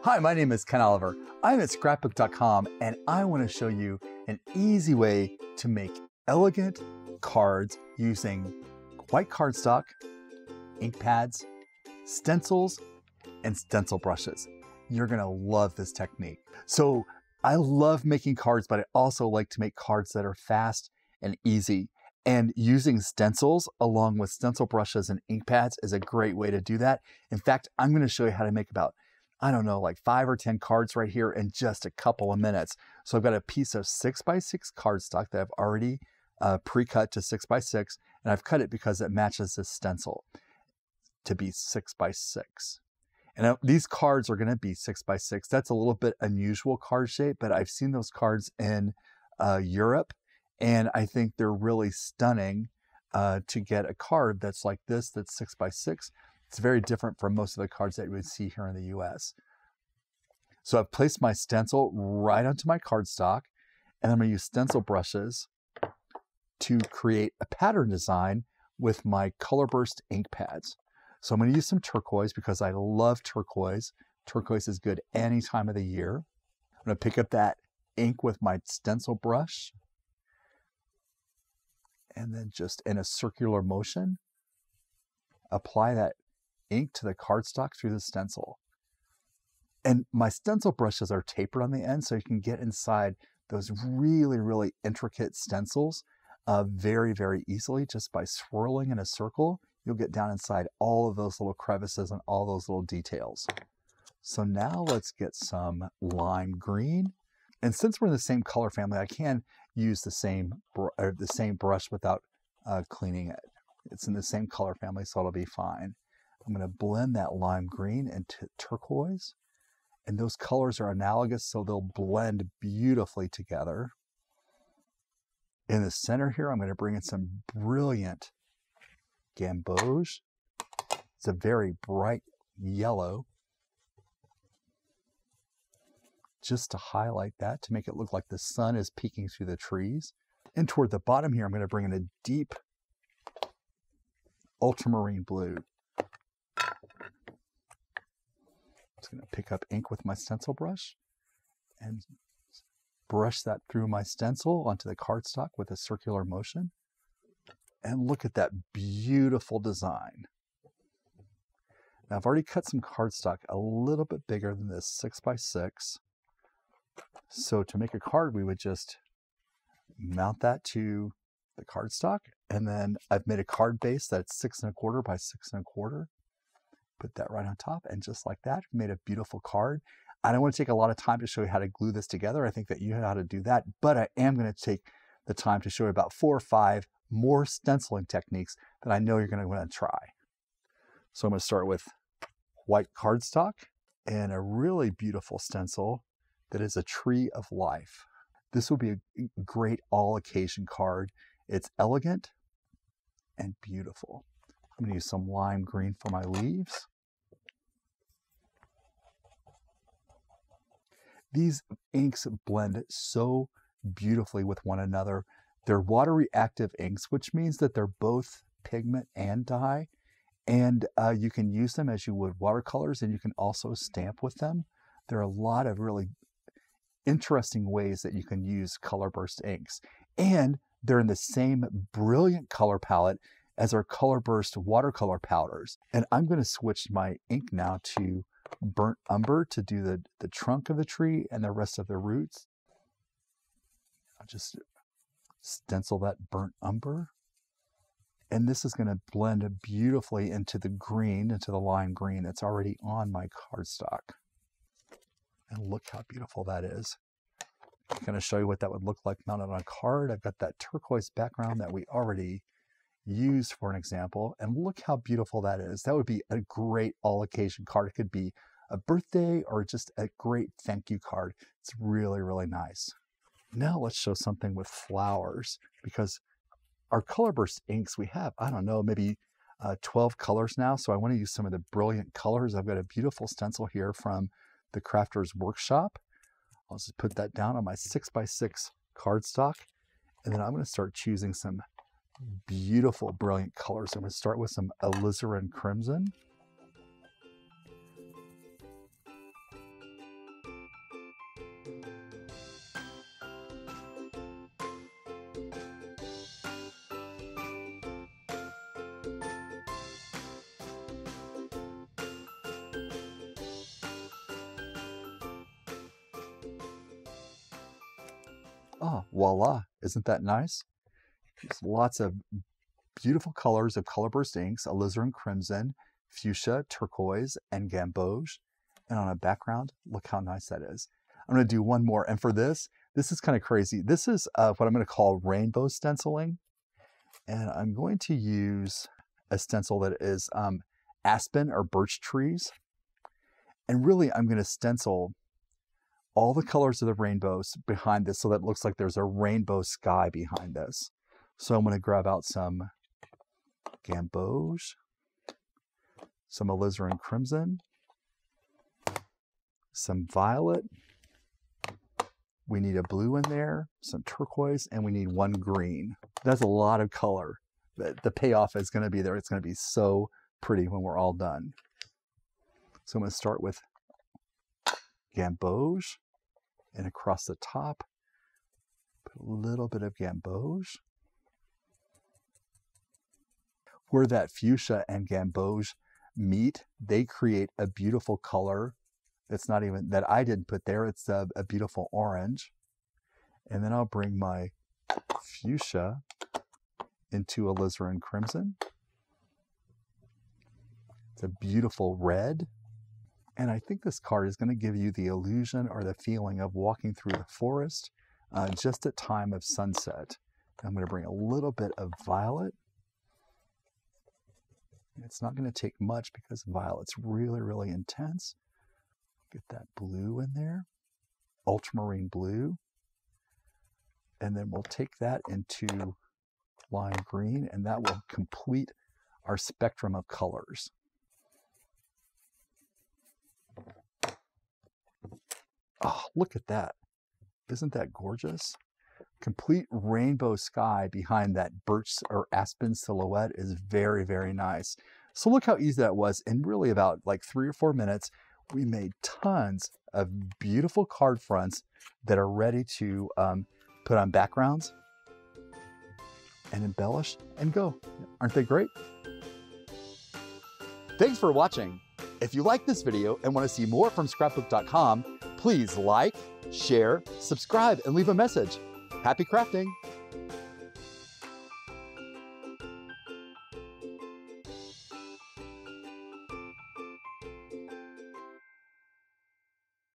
Hi, my name is Ken Oliver. I'm at Scrapbook.com and I want to show you an easy way to make elegant cards using white cardstock, ink pads, stencils, and stencil brushes. You're going to love this technique. So I love making cards, but I also like to make cards that are fast and easy. And using stencils along with stencil brushes and ink pads is a great way to do that. In fact, I'm going to show you how to make about, I don't know, like 5 or 10 cards right here in just a couple of minutes. So I've got a piece of 6x6 cardstock that I've already pre-cut to 6x6, and I've cut it because it matches this stencil to be 6x6. And these cards are going to be 6x6. That's a little bit unusual card shape, but I've seen those cards in Europe, and I think they're really stunning to get a card that's like this, that's 6x6. It's very different from most of the cards that you would see here in the US. So I've placed my stencil right onto my cardstock, and I'm going to use stencil brushes to create a pattern design with my color burst ink pads. So I'm going to use some turquoise because I love turquoise. Turquoise is good any time of the year. I'm going to pick up that ink with my stencil brush, and then just in a circular motion, apply that ink to the cardstock through the stencil. And my stencil brushes are tapered on the end, so you can get inside those really, really intricate stencils very, very easily just by swirling in a circle. You'll get down inside all of those little crevices and all those little details. So now let's get some lime green. And since we're in the same color family, I can use the same brush without cleaning it. It's in the same color family, so it'll be fine. I'm going to blend that lime green into turquoise. And those colors are analogous, so they'll blend beautifully together. In the center here, I'm going to bring in some brilliant gamboge. It's a very bright yellow, just to highlight that, to make it look like the sun is peeking through the trees. And toward the bottom here, I'm going to bring in a deep ultramarine blue. I'm just going to pick up ink with my stencil brush and brush that through my stencil onto the cardstock with a circular motion. And look at that beautiful design. Now I've already cut some cardstock a little bit bigger than this 6x6. So to make a card, we would just mount that to the cardstock. And then I've made a card base that's 6 1/4 by 6 1/4. Put that right on top, and just like that, made a beautiful card. I don't want to take a lot of time to show you how to glue this together. I think that you know how to do that, but I am going to take the time to show you about 4 or 5 more stenciling techniques that I know you're going to want to try. So I'm going to start with white cardstock and a really beautiful stencil that is a tree of life. This will be a great all occasion card. It's elegant and beautiful. I'm going to use some lime green for my leaves. These inks blend so beautifully with one another. They're water reactive inks, which means that they're both pigment and dye. And you can use them as you would watercolors, and you can also stamp with them. There are a lot of really interesting ways that you can use color burst inks. And they're in the same brilliant color palette as our color burst watercolor powders. And I'm going to switch my ink now to burnt umber to do the trunk of the tree and the rest of the roots. I'll just stencil that burnt umber. And this is going to blend beautifully into the green, into the lime green that's already on my cardstock. And look how beautiful that is. I'm going to show you what that would look like mounted on a card. I've got that turquoise background that we already used for an example, and look how beautiful that is. That would be a great all occasion card. It could be a birthday or just a great thank you card. It's really, really nice. Now let's show something with flowers, because our color burst inks, we have, I don't know, maybe 12 colors now. So I want to use some of the brilliant colors. I've got a beautiful stencil here from the Crafters Workshop. I'll just put that down on my 6x6 cardstock. And then I'm going to start choosing some beautiful, brilliant colors. I'm going to start with some alizarin crimson. Oh, voila. Isn't that nice? There's lots of beautiful colors of colorburst inks, alizarin crimson, fuchsia, turquoise, and gamboge. And on a background, look how nice that is. I'm going to do one more. And for this is kind of crazy. This is what I'm going to call rainbow stenciling. And I'm going to use a stencil that is aspen or birch trees. And really, I'm going to stencil all the colors of the rainbows behind this so that it looks like there's a rainbow sky behind this. So I'm going to grab out some gamboge, some alizarin crimson, some violet. We need a blue in there, some turquoise, and we need one green. That's a lot of color. The payoff is going to be there. It's going to be so pretty when we're all done. So I'm going to start with gamboge, and across the top, put a little bit of gamboge. Where that fuchsia and gamboge meet, they create a beautiful color. It's not even that I didn't put there. It's a beautiful orange. And then I'll bring my fuchsia into alizarin crimson. It's a beautiful red. And I think this card is going to give you the illusion or the feeling of walking through the forest just at time of sunset. I'm going to bring a little bit of violet. It's not going to take much because violet's really, really intense. Get that blue in there, ultramarine blue. And then we'll take that into lime green, and that will complete our spectrum of colors. Oh, look at that. Isn't that gorgeous? Complete rainbow sky behind that birch or aspen silhouette is very, very nice. So look how easy that was. In really about like 3 or 4 minutes, we made tons of beautiful card fronts that are ready to put on backgrounds and embellish and go. Aren't they great? Thanks for watching. If you like this video and want to see more from Scrapbook.com, please like, share, subscribe, and leave a message. Happy crafting!